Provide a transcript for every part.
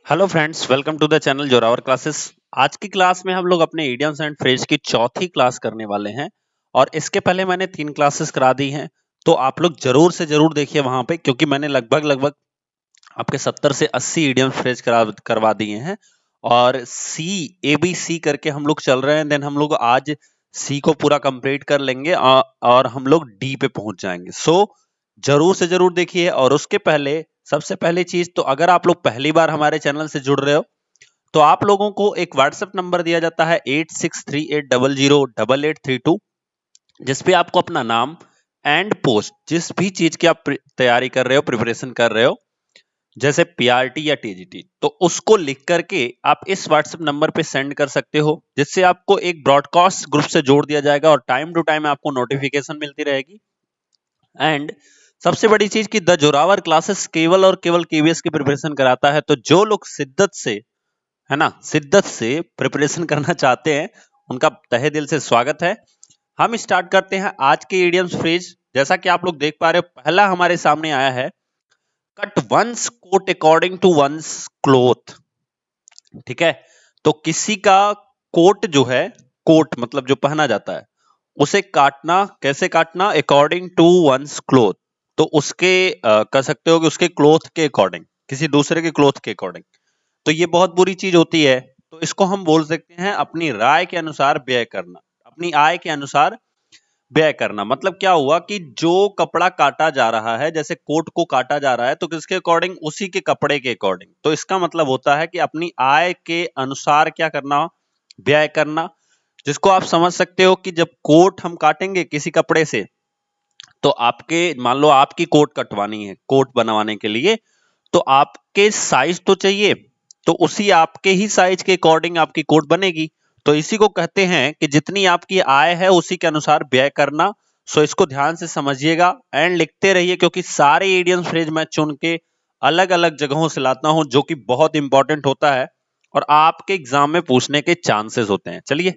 Hello friends, welcome to the channel Zorawar classes. आज की class में हम लोग अपने इडियम्स एंड फ्रेज की चौथी क्लास करने वाले हैं और इसके पहले मैंने 3 क्लासेस करा दी हैं। तो आप लोग जरूर से जरूर देखिए वहां पे, क्योंकि मैंने लगभग आपके 70 से 80 इडियम फ्रेज करवा दिए हैं और सी ABC करके हम लोग चल रहे हैं। देन हम लोग आज सी को पूरा कंप्लीट कर लेंगे और हम लोग डी पे पहुंच जाएंगे। सो जरूर से जरूर देखिए। और उसके पहले सबसे पहली चीज, तो अगर आप लोग पहली बार हमारे चैनल से जुड़ रहे हो तो आप लोगों को एक व्हाट्सएप नंबर दिया जाता है 8638008832, जिसपे आपको अपना नाम एंड पोस्ट, जिस भी चीज की आप तैयारी कर रहे हो, प्रिपरेशन कर रहे हो, जैसे पीआरटी या टीजीटी, तो उसको लिख करके आप इस व्हाट्सएप नंबर पे सेंड कर सकते हो, जिससे आपको एक ब्रॉडकास्ट ग्रुप से जोड़ दिया जाएगा और टाइम टू टाइम आपको नोटिफिकेशन मिलती रहेगी। एंड सबसे बड़ी चीज कि द जोरावर क्लासेस केवल और केवल केवीएस की प्रिपरेशन कराता है। तो जो लोग शिद्दत से, है ना, शिद्दत से प्रिपरेशन करना चाहते हैं, उनका तहे दिल से स्वागत है। हम स्टार्ट करते हैं आज के इडियम्स फ्रेज। जैसा कि आप लोग देख पा रहे हो, पहला हमारे सामने आया है, cut one's coat according to one's cloth. ठीक है, तो किसी का कोट जो है, कोट मतलब जो पहना जाता है, उसे काटना, कैसे काटना, अकॉर्डिंग टू वंस क्लोथ। तो उसके कह सकते हो कि उसके क्लोथ के अकॉर्डिंग, किसी दूसरे के क्लोथ के अकॉर्डिंग। तो ये बहुत बुरी चीज होती है। तो इसको हम बोल सकते हैं अपनी राय के अनुसार व्यय करना, अपनी आय के अनुसार व्यय करना। मतलब क्या हुआ कि जो कपड़ा काटा जा रहा है, जैसे कोट को काटा जा रहा है, तो किसके अकॉर्डिंग, उसी के कपड़े के अकॉर्डिंग। तो इसका मतलब होता है कि अपनी आय के अनुसार क्या करना, व्यय करना। जिसको आप समझ सकते हो कि जब कोट हम काटेंगे किसी कपड़े से, तो आपके, मान लो आपकी कोट कटवानी है, कोट बनवाने के लिए, तो आपके साइज तो चाहिए, तो उसी आपके ही साइज के अकॉर्डिंग आपकी कोट बनेगी। तो इसी को कहते हैं कि जितनी आपकी आय है उसी के अनुसार व्यय करना। सो इसको ध्यान से समझिएगा एंड लिखते रहिए, क्योंकि सारे इडियम्स फ्रेज मैं चुन के अलग अलग जगहों से लाता हूं, जो कि बहुत इंपॉर्टेंट होता है और आपके एग्जाम में पूछने के चांसेस होते हैं। चलिए,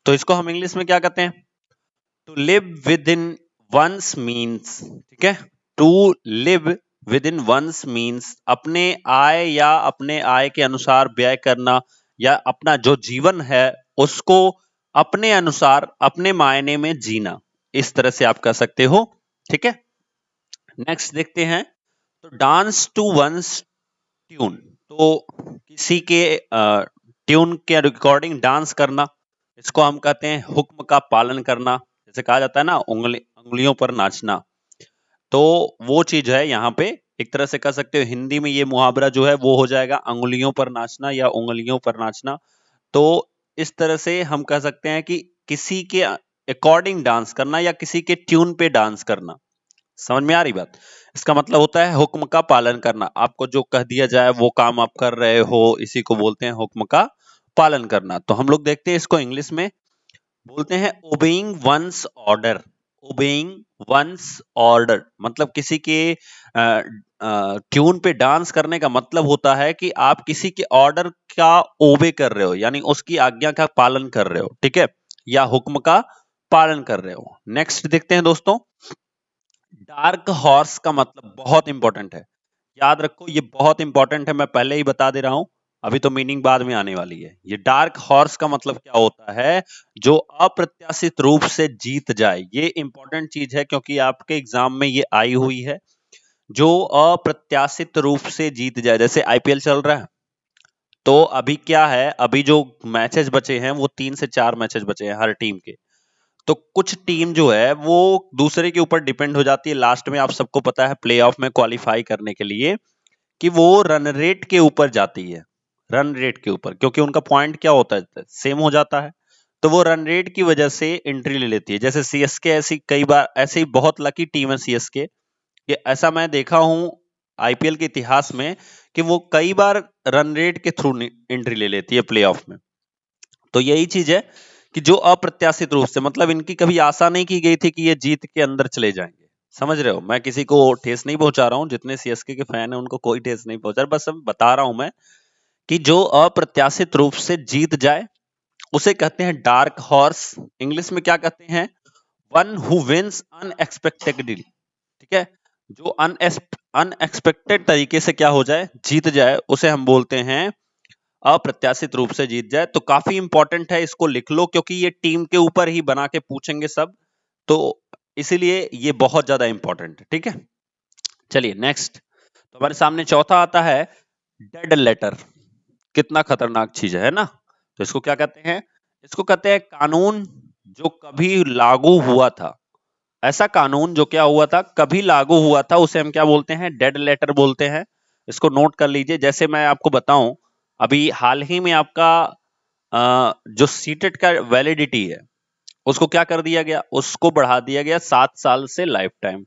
तो इसको हम इंग्लिश में क्या कहते हैं, to live within one's means, ठीक है, to live within one's means अपने आय या अपने आय के अनुसार व्यय करना, या अपना जो जीवन है उसको अपने अनुसार, अपने मायने में जीना। इस तरह से आप कह सकते हो। ठीक है, नेक्स्ट देखते हैं। तो डांस टू वंस ट्यून, तो किसी के ट्यून के अकॉर्डिंग डांस करना, इसको हम कहते हैं हुक्म का पालन करना। जैसे कहा जाता है ना, उंगलियों पर नाचना, तो वो चीज है यहाँ पे। एक तरह से कह सकते हो, हिंदी में ये मुहावरा जो है वो हो जाएगा अंगुलियों पर नाचना या उंगलियों पर नाचना। तो इस तरह से हम कह सकते हैं कि किसी के अकॉर्डिंग डांस करना या किसी के ट्यून पे डांस करना। समझ में आ रही बात? इसका मतलब होता है हुक्म का पालन करना। आपको जो कह दिया जाए वो काम आप कर रहे हो, इसी को बोलते हैं हुक्म का पालन करना। तो हम लोग देखते हैं इसको इंग्लिश में, बोलते हैं obeying one's order. Obeying one's order मतलब किसी के ट्यून पे डांस करने का मतलब होता है कि आप किसी के ऑर्डर का ओबे कर रहे हो, यानी उसकी आज्ञा का पालन कर रहे हो। ठीक है, या हुक्म का पालन कर रहे हो। नेक्स्ट देखते हैं दोस्तों, डार्क हॉर्स का मतलब बहुत इंपॉर्टेंट है। याद रखो, ये बहुत इंपॉर्टेंट है, मैं पहले ही बता दे रहा हूं, अभी तो मीनिंग बाद में आने वाली है। ये डार्क हॉर्स का मतलब क्या होता है, जो अप्रत्याशित रूप से जीत जाए। ये इंपॉर्टेंट चीज है, क्योंकि आपके एग्जाम में ये आई हुई है, जो अप्रत्याशित रूप से जीत जाए। जैसे आईपीएल चल रहा है, तो अभी क्या है, अभी जो मैचेस बचे हैं वो 3 से 4 मैचेस बचे हैं हर टीम के। तो कुछ टीम जो है वो दूसरे के ऊपर डिपेंड हो जाती है लास्ट में। आप सबको पता है, प्लेऑफ में क्वालिफाई करने के लिए, कि वो रन रेट के ऊपर जाती है। रन रेट के ऊपर, क्योंकि उनका पॉइंट क्या होता है, सेम हो जाता है, तो वो रन रेट की वजह से एंट्री ले लेती है। जैसे सीएसके, ऐसी कई बार, ऐसे ही बहुत लकी टीम है सीएसके, कि ऐसा मैं देखा हूं आईपीएल के इतिहास में, कि वो कई बार रन रेट के थ्रू एंट्री ले लेती है प्लेऑफ में। तो यही चीज है कि जो अप्रत्याशित रूप से, मतलब इनकी कभी आशा नहीं की गई थी कि ये जीत के अंदर चले जाएंगे। समझ रहे हो, मैं किसी को ठेस नहीं पहुंचा रहा हूं, जितने सीएसके के फैन हैं उनको कोई ठेस नहीं पहुंचा, बस अब बता रहा हूं मैं कि जो अप्रत्याशित रूप से जीत जाए उसे कहते हैं डार्क हॉर्स। इंग्लिश में क्या कहते हैं, वन हु विन्स अनएक्सपेक्टेडली। ठीक है, जो अनएक्सपेक्टेड तरीके से क्या हो जाए, जीत जाए, उसे हम बोलते हैं अप्रत्याशित रूप से जीत जाए। तो काफी इंपॉर्टेंट है, इसको लिख लो, क्योंकि ये टीम के ऊपर ही बना के पूछेंगे सब, तो इसीलिए ये बहुत ज्यादा इंपॉर्टेंट है। ठीक है, चलिए नेक्स्ट। तो हमारे सामने चौथा आता है डेड लेटर। कितना खतरनाक चीज है ना। तो इसको क्या कहते हैं, इसको कहते हैं कानून जो कभी लागू हुआ था। ऐसा कानून जो क्या हुआ था, कभी लागू हुआ था, उसे हम क्या बोलते हैं, डेड लेटर बोलते हैं। इसको नोट कर लीजिए। जैसे मैं आपको बताऊं, अभी हाल ही में आपका जो सीटेट का वैलिडिटी है उसको क्या कर दिया गया, उसको बढ़ा दिया गया 7 साल से लाइफ टाइम।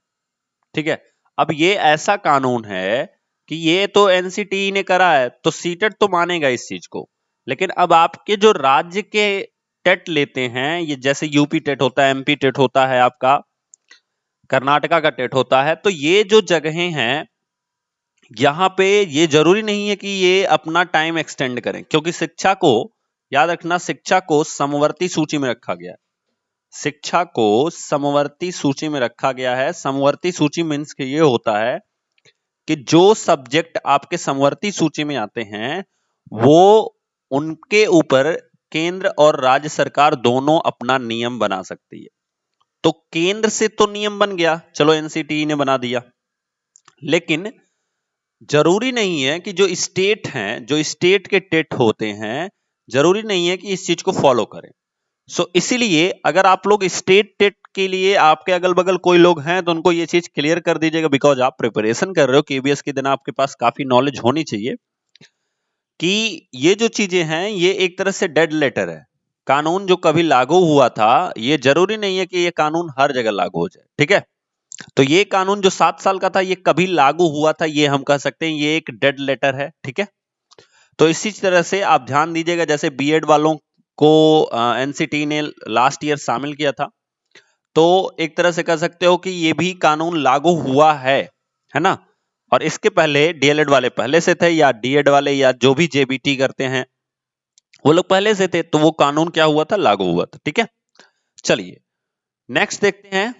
ठीक है, अब ये ऐसा कानून है कि ये तो एनसीटीई ने करा है, तो सीटेट तो मानेगा इस चीज को। लेकिन अब आपके जो राज्य के टेट लेते हैं, ये जैसे यूपी टेट होता है, एमपी टेट होता है, आपका कर्नाटका का टेट होता है, तो ये जो जगहें हैं यहाँ पे ये जरूरी नहीं है कि ये अपना टाइम एक्सटेंड करें, क्योंकि शिक्षा को याद रखना, शिक्षा को समवर्ती सूची में रखा गया है। शिक्षा को समवर्ती सूची में रखा गया है। समवर्ती सूची मीन्स कि ये होता है कि जो सब्जेक्ट आपके समवर्ती सूची में आते हैं वो उनके ऊपर केंद्र और राज्य सरकार दोनों अपना नियम बना सकती है। तो केंद्र से तो नियम बन गया, चलो एनसीटीई ने बना दिया, लेकिन जरूरी नहीं है कि जो स्टेट हैं, जो स्टेट के टेट होते हैं, जरूरी नहीं है कि इस चीज को फॉलो करें। इसीलिए अगर आप लोग स्टेट टेट के लिए आपके अगल बगल कोई लोग हैं तो उनको ये चीज क्लियर कर दीजिएगा, बिकॉज आप प्रिपरेशन कर रहे हो केबीएस के दिन, आपके पास काफी नॉलेज होनी चाहिए कि ये जो चीजें हैं ये एक तरह से डेड लेटर है। कानून जो कभी लागू हुआ था, ये जरूरी नहीं है कि ये कानून हर जगह लागू हो जाए। ठीक है, तो ये कानून जो 7 साल का था, ये कभी लागू हुआ था, ये हम कह सकते हैं ये एक डेड लेटर है। ठीक है, तो इसी तरह से आप ध्यान दीजिएगा, जैसे बीएड वालों को एनसीटी ने लास्ट ईयर शामिल किया था, तो एक तरह से कह सकते हो कि ये भी कानून लागू हुआ है ना। और इसके पहले डीएलएड वाले पहले से थे, या डीएड वाले, या जो भी जेबीटी करते हैं वो लोग पहले से थे, तो वो कानून क्या हुआ था, लागू हुआ था। ठीक है, चलिए नेक्स्ट देखते हैं।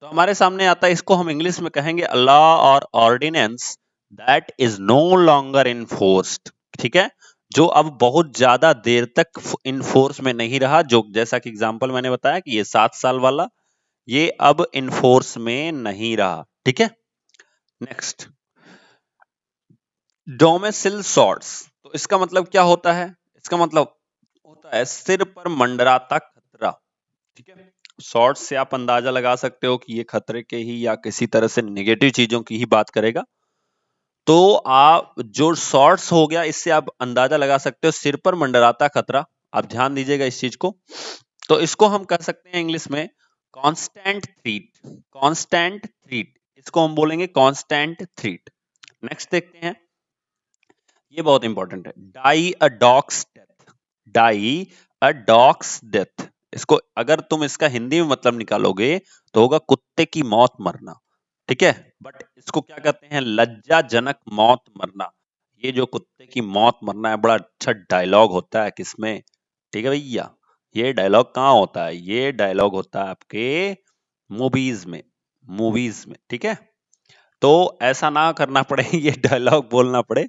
तो हमारे सामने आता है, इसको हम इंग्लिश में कहेंगे लॉ और ordinance that is no longer enforced. ठीक है, जो अब बहुत ज्यादा देर तक इनफोर्स में नहीं रहा, जो जैसा कि एग्जांपल मैंने बताया कि ये 7 साल वाला, ये अब इनफोर्स में नहीं रहा। ठीक है, नेक्स्ट डोमेसिल शॉर्ट्स। तो इसका मतलब क्या होता है, इसका मतलब होता है सिर पर मंडराता खतरा। ठीक है, शॉर्ट्स से आप अंदाजा लगा सकते हो कि ये खतरे के ही या किसी तरह से नेगेटिव चीजों की ही बात करेगा। तो आप जो शॉर्ट्स हो गया, इससे आप अंदाजा लगा सकते हो सिर पर मंडराता खतरा। आप ध्यान दीजिएगा इस चीज को। तो इसको हम कह सकते हैं इंग्लिश में कांस्टेंट थ्रीट। कांस्टेंट थ्रीट, इसको हम बोलेंगे कांस्टेंट थ्रीट। नेक्स्ट देखते हैं, ये बहुत इंपॉर्टेंट है, die a dog's death. Die a dog's death, इसको अगर तुम इसका हिंदी में मतलब निकालोगे तो होगा कुत्ते की मौत मरना। ठीक है, बट इसको क्या कहते हैं, लज्जाजनक मौत मरना। ये जो कुत्ते की मौत मरना है, बड़ा अच्छा डायलॉग होता है किसमें, ठीक है भैया, ये डायलॉग कहाँ होता है, ये डायलॉग होता है आपके मूवीज में, मूवीज में। ठीक है, तो ऐसा ना करना पड़े ये डायलॉग बोलना पड़े,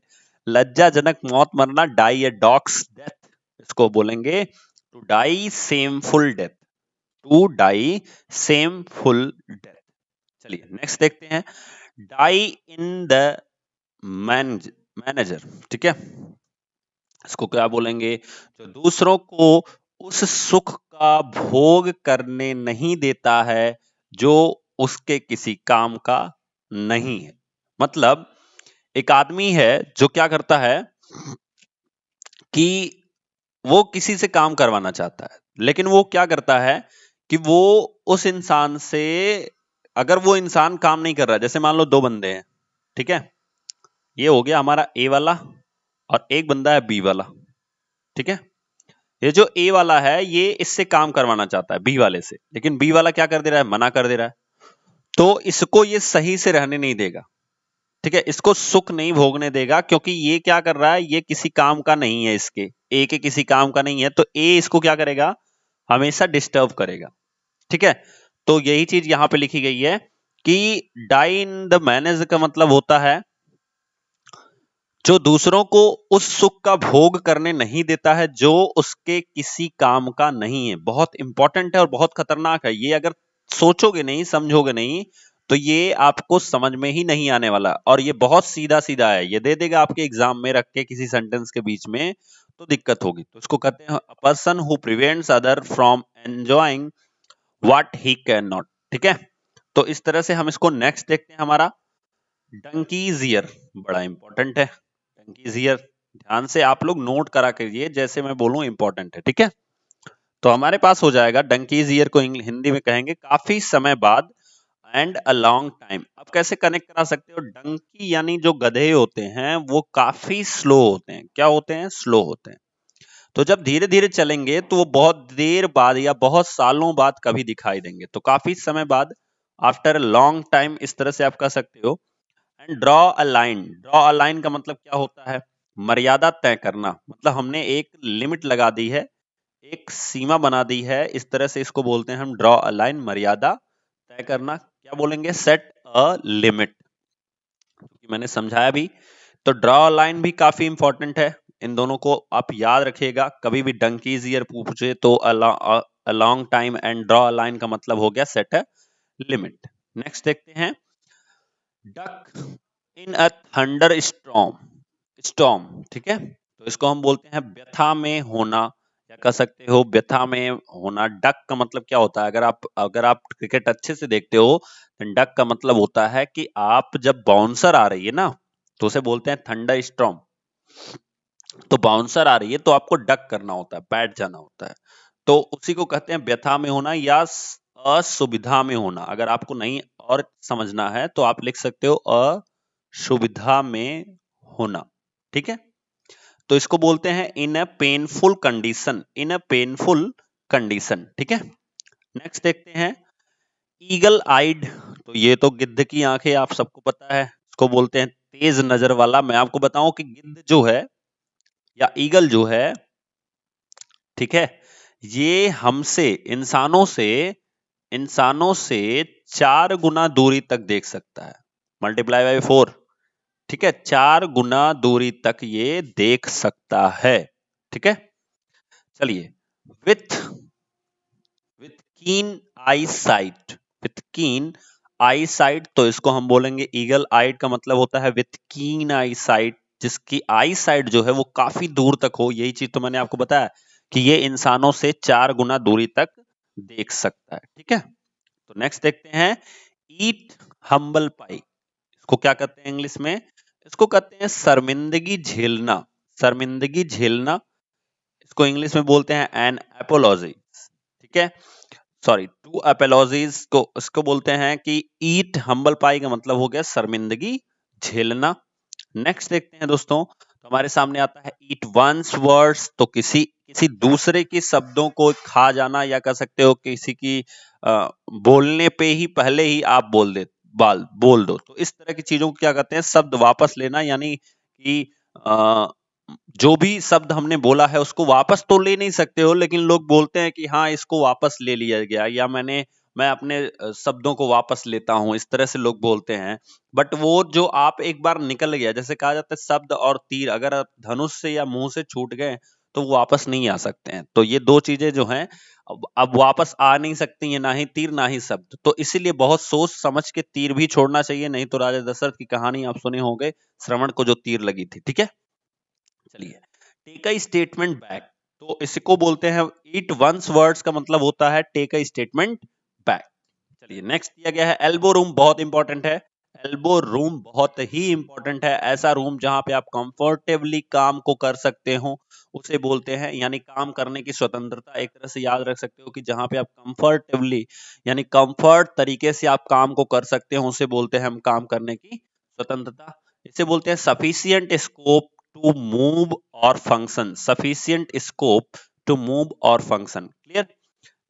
लज्जाजनक मौत मरना, डाई ए डॉग्स डेथ, इसको बोलेंगे to die shameful death. To die shameful death. चलिए नेक्स्ट देखते हैं, डाई इन द मैनेजर। ठीक है, इसको क्या बोलेंगे, जो दूसरों को उस सुख का भोग करने नहीं देता है जो उसके किसी काम का नहीं है। मतलब एक आदमी है जो क्या करता है कि वो किसी से काम करवाना चाहता है, लेकिन वो क्या करता है कि वो उस इंसान से, अगर वो इंसान काम नहीं कर रहा, जैसे मान लो दो बंदे हैं, ठीक है, ये हो गया हमारा ए वाला और एक बंदा है बी वाला। ठीक है, ये जो ए वाला है ये इससे काम करवाना चाहता है बी वाले से, लेकिन बी वाला क्या कर दे रहा है, मना कर दे रहा है। तो इसको ये सही से रहने नहीं देगा। ठीक है, इसको सुख नहीं भोगने देगा, क्योंकि ये क्या कर रहा है, ये किसी काम का नहीं है, इसके ए के किसी काम का नहीं है, तो ए इसको क्या करेगा, हमेशा डिस्टर्ब करेगा। ठीक है, तो यही चीज यहां पे लिखी गई है कि डाई इन द मैनेज का मतलब होता है जो दूसरों को उस सुख का भोग करने नहीं देता है जो उसके किसी काम का नहीं है। बहुत इंपॉर्टेंट है और बहुत खतरनाक है। ये अगर सोचोगे नहीं, समझोगे नहीं, तो ये आपको समझ में ही नहीं आने वाला। और ये बहुत सीधा सीधा है, ये दे देगा आपके एग्जाम में रख के किसी सेंटेंस के बीच में, तो दिक्कत होगी। तो इसको कहते हैं a person who prevents other from enjoying what he can not. ठीक है, तो इस तरह से हम इसको नेक्स्ट देखते हैं। हमारा डंकीज ईयर बड़ा इंपॉर्टेंट है। डंकीज ईयर ध्यान से आप लोग नोट करा करिए, जैसे मैं बोलूं इंपॉर्टेंट है। ठीक है, तो हमारे पास हो जाएगा डंकीज ईयर को हिंदी में कहेंगे काफी समय बाद एंड अ लॉन्ग टाइम। अब कैसे कनेक्ट करा सकते हो? डंकी यानी जो गधे होते हैं वो काफी स्लो होते हैं। क्या होते हैं? स्लो होते हैं। तो जब धीरे धीरे चलेंगे तो वो बहुत देर बाद या बहुत सालों बाद कभी दिखाई देंगे। तो काफी समय बाद, आफ्टर लॉन्ग टाइम, इस तरह से आप कह सकते हो। And draw a line. Draw a line का मतलब क्या होता है? मर्यादा तय करना। मतलब हमने एक लिमिट लगा दी है, एक सीमा बना दी है, इस तरह से इसको बोलते हैं हम ड्रॉ अ लाइन, मर्यादा तय करना। क्या बोलेंगे? सेट अ लिमिट, क्योंकि मैंने समझाया भी। तो ड्रॉ अ लाइन भी काफी इंपॉर्टेंट है। इन दोनों को आप याद रखिएगा। कभी भी डंकीज ईयर पूछे तो a long time and draw a line का मतलब हो गया सेट अ लिमिट। नेक्स्ट देखते हैं डक इन अ थंडर स्टॉर्म। स्टॉर्म, ठीक है, तो इसको हम बोलते हैं व्यथा में होना, या कह सकते हो व्यथा में होना। डक का मतलब क्या होता है? अगर आप क्रिकेट अच्छे से देखते हो तो डक का मतलब होता है कि आप जब बाउंसर आ रही है ना, तो उसे बोलते हैं थंडर स्टॉर्म। तो बाउंसर आ रही है तो आपको डक करना होता है, बैठ जाना होता है। तो उसी को कहते हैं व्यथा में होना या असुविधा में होना। अगर आपको नहीं और समझना है तो आप लिख सकते हो असुविधा में होना। ठीक है, तो इसको बोलते हैं in a painful condition. In a painful condition. ठीक है, नेक्स्ट देखते हैं ईगल आइड। तो ये तो गिद्ध की आंखें, आप सबको पता है। इसको बोलते हैं तेज नजर वाला। मैं आपको बताऊं कि गिद्ध जो है या ईगल जो है, ठीक है, ये हमसे, इंसानों से 4 गुना दूरी तक देख सकता है। Multiply by 4। ठीक है, 4 गुना दूरी तक ये देख सकता है। ठीक है, चलिए विथ विथ कीन आई साइट। विथ कीन आई साइट, तो इसको हम बोलेंगे ईगल आइट का मतलब होता है विथ कीन आई साइट, जिसकी आई साइट जो है वो काफी दूर तक हो। यही चीज तो मैंने आपको बताया कि ये इंसानों से 4 गुना दूरी तक देख सकता है। ठीक है, तो नेक्स्ट देखते हैं ईट हम्बल पाई। इसको क्या कहते हैं इंग्लिश में? इसको कहते हैं शर्मिंदगी झेलना। शर्मिंदगी झेलना, इसको इंग्लिश में बोलते हैं एन एपोलॉजी। ठीक है, सॉरी, टू एपोलॉजीज को इसको बोलते हैं कि ईट हम्बल पाई का मतलब हो गया शर्मिंदगी झेलना। नेक्स्ट देखते हैं दोस्तों, तो हमारे सामने आता है ईट वंस वर्ड्स। तो किसी किसी दूसरे के शब्दों को खा जाना, या कह सकते हो किसी की बोलने पे ही पहले ही आप बोल दो। तो इस तरह की चीजों को क्या कहते हैं? शब्द वापस लेना। यानी कि अ, जो भी शब्द हमने बोला है उसको वापस तो ले नहीं सकते हो, लेकिन लोग बोलते हैं कि हाँ इसको वापस ले लिया गया, या मैं अपने शब्दों को वापस लेता हूं, इस तरह से लोग बोलते हैं। बट वो जो आप एक बार निकल गया, जैसे कहा जाता है शब्द और तीर अगर धनुष से या मुंह से छूट गए तो वो वापस नहीं आ सकते हैं। तो ये दो चीजें जो हैं अब वापस आ नहीं सकती हैं, ना ही तीर ना ही शब्द। तो इसीलिए बहुत सोच समझ के तीर भी छोड़ना चाहिए, नहीं तो राजा दशरथ की कहानी आप सुने होंगे, श्रवण को जो तीर लगी थी। ठीक है, चलिए टेक अ स्टेटमेंट बैक। तो इसको बोलते हैं इट वंस वर्ड्स का मतलब होता है टेक अ स्टेटमेंट बैक। चलिए नेक्स्ट दिया गया है एल्बो रूम। बहुत इंपॉर्टेंट है। एल्बो रूम बहुत ही इंपॉर्टेंट है। ऐसा रूम जहां पे आप कंफर्टेबली काम को कर सकते हो उसे बोलते हैं, यानी काम करने की स्वतंत्रता। एक तरह से याद रख सकते हो कि जहां पे आप कंफर्टेबली यानी कंफर्ट तरीके से आप काम को कर सकते हो उसे बोलते हैं हम काम करने की स्वतंत्रता। इसे बोलते हैं सफिशिएंट स्कोप टू मूव और function. Sufficient scope to move और फंक्शन। क्लियर।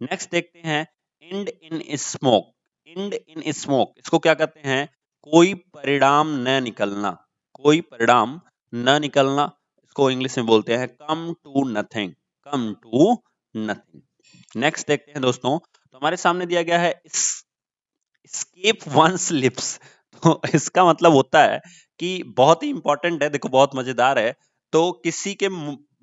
नेक्स्ट देखते हैं end in smoke. End in smoke, इसको क्या कहते हैं? कोई परिणाम न निकलना। कोई परिणाम न निकलना, इसको इंग्लिश में बोलते हैं come to nothing. Come to nothing. Next देखते हैं दोस्तों, तो हमारे सामने दिया गया है escape one's lips। तो इसका मतलब होता है कि बहुत ही इंपॉर्टेंट है, देखो बहुत मजेदार है। तो किसी के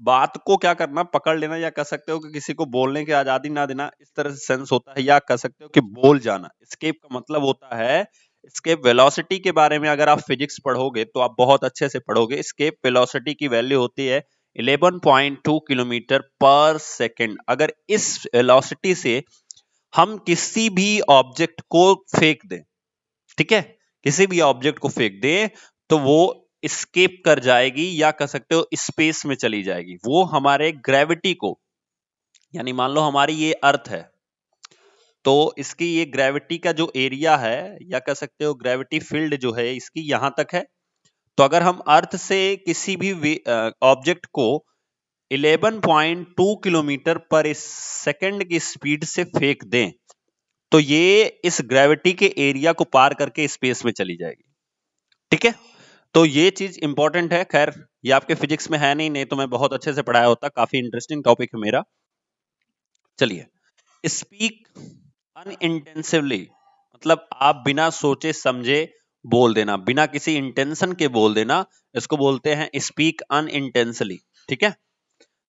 बात को क्या करना, पकड़ लेना, या कह सकते हो कि किसी को बोलने की आजादी ना देना, इस तरह से सेंस होता है। या कह सकते हो कि बोल जाना। एस्केप का मतलब होता है, एस्केप वेलोसिटी के बारे में अगर आप फिजिक्स पढ़ोगे तो आप बहुत अच्छे से पढ़ोगे। एस्केप वेलोसिटी की वैल्यू होती है 11.2 किलोमीटर पर सेकेंड। अगर इस वेलोसिटी से हम किसी भी ऑब्जेक्ट को फेंक दें, ठीक है, किसी भी ऑब्जेक्ट को फेंक दें, तो वो एस्केप कर जाएगी, या कह सकते हो स्पेस में चली जाएगी। वो हमारे ग्रेविटी को, यानी मान लो हमारी ये अर्थ है, तो इसकी ये ग्रेविटी का जो एरिया है, या कह सकते हो ग्रेविटी फील्ड जो है इसकी यहां तक है। तो अगर हम अर्थ से किसी भी ऑब्जेक्ट को 11.2 किलोमीटर पर सेकंड की स्पीड से फेंक दें, तो ये इस ग्रेविटी के एरिया को पार करके स्पेस में चली जाएगी। ठीक है, तो ये चीज इंपॉर्टेंट है। खैर ये आपके फिजिक्स में है नहीं तो मैं बहुत अच्छे से पढ़ाया होता। काफी इंटरेस्टिंग टॉपिक है मेरा। चलिए, स्पीक अनइंटेंसिवली मतलब आप बिना सोचे समझे बोल देना, बिना किसी इंटेंशन के बोल देना, इसको बोलते हैं स्पीक अनइंटेंशनली। ठीक है,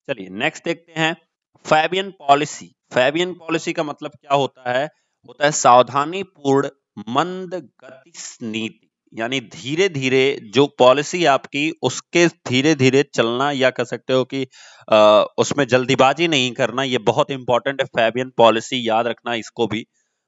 चलिए नेक्स्ट देखते हैं फैबियन पॉलिसी। फैबियन पॉलिसी का मतलब क्या होता है? होता है सावधानी पूर्ण मंद गति नीति, यानी धीरे धीरे जो पॉलिसी आपकी उसके धीरे धीरे चलना, या कह सकते हो कि उसमें जल्दीबाजी नहीं करना। ये बहुत इंपॉर्टेंट है फैबियन पॉलिसी, याद रखना इसको भी।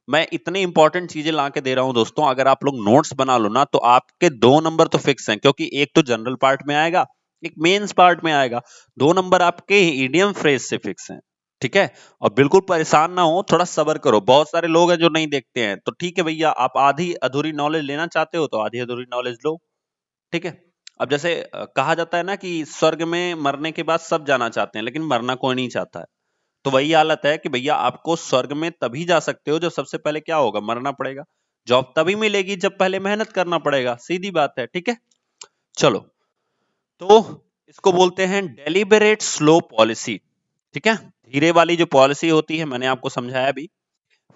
मैं इतनी इंपॉर्टेंट चीजें लाके दे रहा हूं दोस्तों, अगर आप लोग नोट्स बना लो ना तो आपके 2 नंबर तो फिक्स हैं, क्योंकि एक तो जनरल पार्ट में आएगा, एक मेंस पार्ट में आएगा। 2 नंबर आपके इडियम फ्रेज से फिक्स हैं। ठीक है, और बिल्कुल परेशान ना हो, थोड़ा सब्र करो। बहुत सारे लोग हैं जो नहीं देखते हैं, तो ठीक है भैया, आप आधी अधूरी नॉलेज लेना चाहते हो तो आधी अधूरी नॉलेज लो। ठीक है, अब जैसे कहा जाता है ना कि स्वर्ग में मरने के बाद सब जाना चाहते हैं, लेकिन मरना कोई नहीं चाहता है। तो वही हालत है कि भैया आपको स्वर्ग में तभी जा सकते हो जब सबसे पहले क्या होगा, मरना पड़ेगा। जॉब तभी मिलेगी जब पहले मेहनत करना पड़ेगा, सीधी बात है। ठीक है, चलो, तो इसको बोलते हैं डेलिबरेट स्लो पॉलिसी। ठीक है, धीरे वाली जो पॉलिसी होती है, मैंने आपको समझाया भी।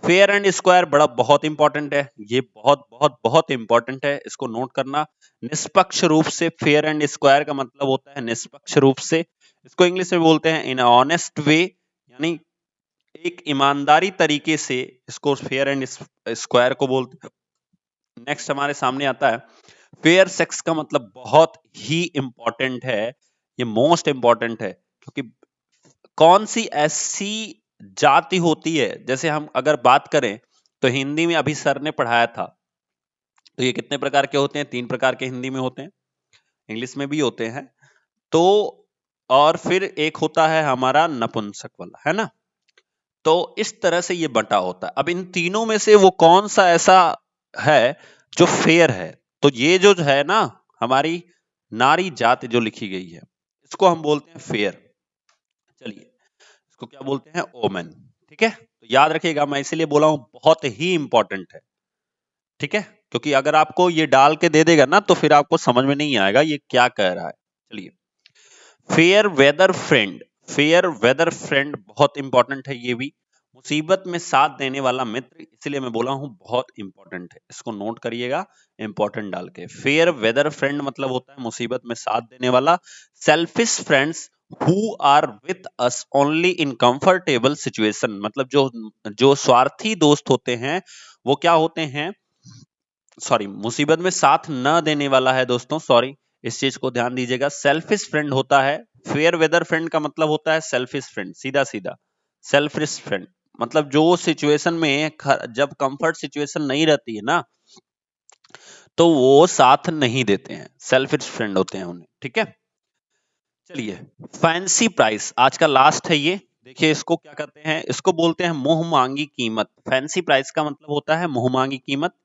फेयर एंड स्क्वायर बड़ा बहुत इंपॉर्टेंट है, ये बहुत बहुत बहुत इंपॉर्टेंट है, इसको नोट करना। निष्पक्ष रूप से, फेयर एंड स्क्वायर का मतलब होता है निष्पक्ष रूप से। इसको इंग्लिश में बोलते हैं इन ऑनेस्ट वे, यानी एक ईमानदारी तरीके से, इसको फेयर एंड स्क्वायर को बोलते हैं। नेक्स्ट हमारे सामने आता है फेयर सेक्स का मतलब बहुत ही इंपॉर्टेंट है, ये मोस्ट इंपॉर्टेंट है। क्योंकि कौन सी ऐसी जाति होती है, जैसे हम अगर बात करें तो हिंदी में अभी सर ने पढ़ाया था, तो ये कितने प्रकार के होते हैं? 3 प्रकार के हिंदी में होते हैं, इंग्लिश में भी होते हैं। तो और फिर एक होता है हमारा नपुंसक वाला, है ना? तो इस तरह से ये बंटा होता है। अब इन तीनों में से वो कौन सा ऐसा है जो फेयर है? तो ये जो है ना, हमारी नारी जाति जो लिखी गई है, इसको हम बोलते हैं फेयर। चलिए, इसको क्या बोलते हैं? ओमेन। ठीक है, तो याद रखिएगा, मैं इसीलिए बोला हूं बहुत ही इंपॉर्टेंट है। ठीक है, क्योंकि अगर आपको ये डाल के दे देगा ना तो फिर आपको समझ में नहीं आएगा ये क्या कह रहा है। चलिए, fair weather friend. Fair weather friend बहुत इंपॉर्टेंट है ये भी। मुसीबत में साथ देने वाला मित्र, इसलिए मैं बोला हूं बहुत इंपॉर्टेंट है, इसको नोट करिएगा इंपॉर्टेंट डाल के। फेयर वेदर फ्रेंड मतलब होता है मुसीबत में साथ देने वाला। Selfish friends who are with us only in comfortable situation, मतलब जो जो स्वार्थी दोस्त होते हैं वो क्या होते हैं, सॉरी, मुसीबत में साथ न देने वाला है दोस्तों, सॉरी, इस चीज को ध्यान दीजिएगा। सेल्फिश फ्रेंड होता है। फेयर वेदर फ्रेंड का मतलब होता है सेल्फिश फ्रेंड, सीधा सीधा। सेल्फिश फ्रेंड मतलब जो सिचुएशन में, जब कंफर्ट सिचुएशन नहीं रहती है ना, तो वो साथ नहीं देते हैं, सेल्फिश फ्रेंड होते हैं उन्हें। ठीक है, चलिए, फैंसी प्राइस आज का लास्ट है ये। देखिए इसको क्या कहते हैं, इसको बोलते हैं मुंह मांगी कीमत। फैंसी प्राइस का मतलब होता है मुंह मांगी कीमत।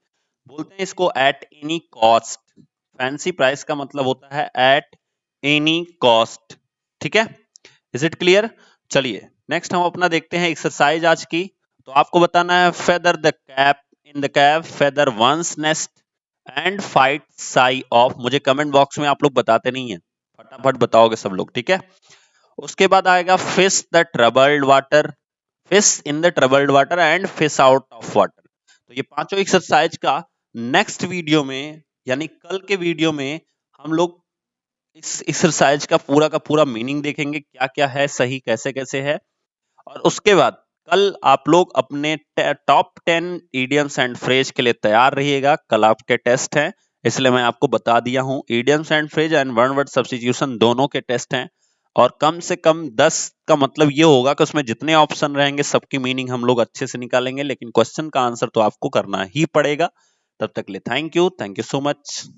बोलते हैं इसको at any cost. Fancy price का मतलब होता है एट एनी कॉस्ट। ठीक है, इज इट क्लियर? चलिए नेक्स्ट हम अपना देखते हैं एक्सरसाइज आज की। तो आपको बताना है feather the cap in the cap, feather one's nest and fight sigh of. मुझे कमेंट बॉक्स में आप लोग बताते नहीं है, फटाफट बताओगे सब लोग। ठीक है, उसके बाद आएगा fish the troubled water, fish in the troubled water and fish out of water. तो ये पांचों एक्सरसाइज का नेक्स्ट वीडियो में यानी कल के वीडियो में हम लोग इस एक्सरसाइज का पूरा मीनिंग देखेंगे, क्या क्या है सही, कैसे कैसे है। और उसके बाद कल आप लोग अपने टॉप 10 इडियम्स एंड फ्रेज के लिए तैयार रहिएगा। कल आपके टेस्ट हैं, इसलिए मैं आपको बता दिया हूं। Idioms and phrase and one word substitution दोनों के टेस्ट हैं, और कम से कम 10 का मतलब ये होगा कि उसमें जितने ऑप्शन रहेंगे सबकी मीनिंग हम लोग अच्छे से निकालेंगे, लेकिन क्वेश्चन का आंसर तो आपको करना ही पड़ेगा। तब तक के लिए थैंक यू सो मच।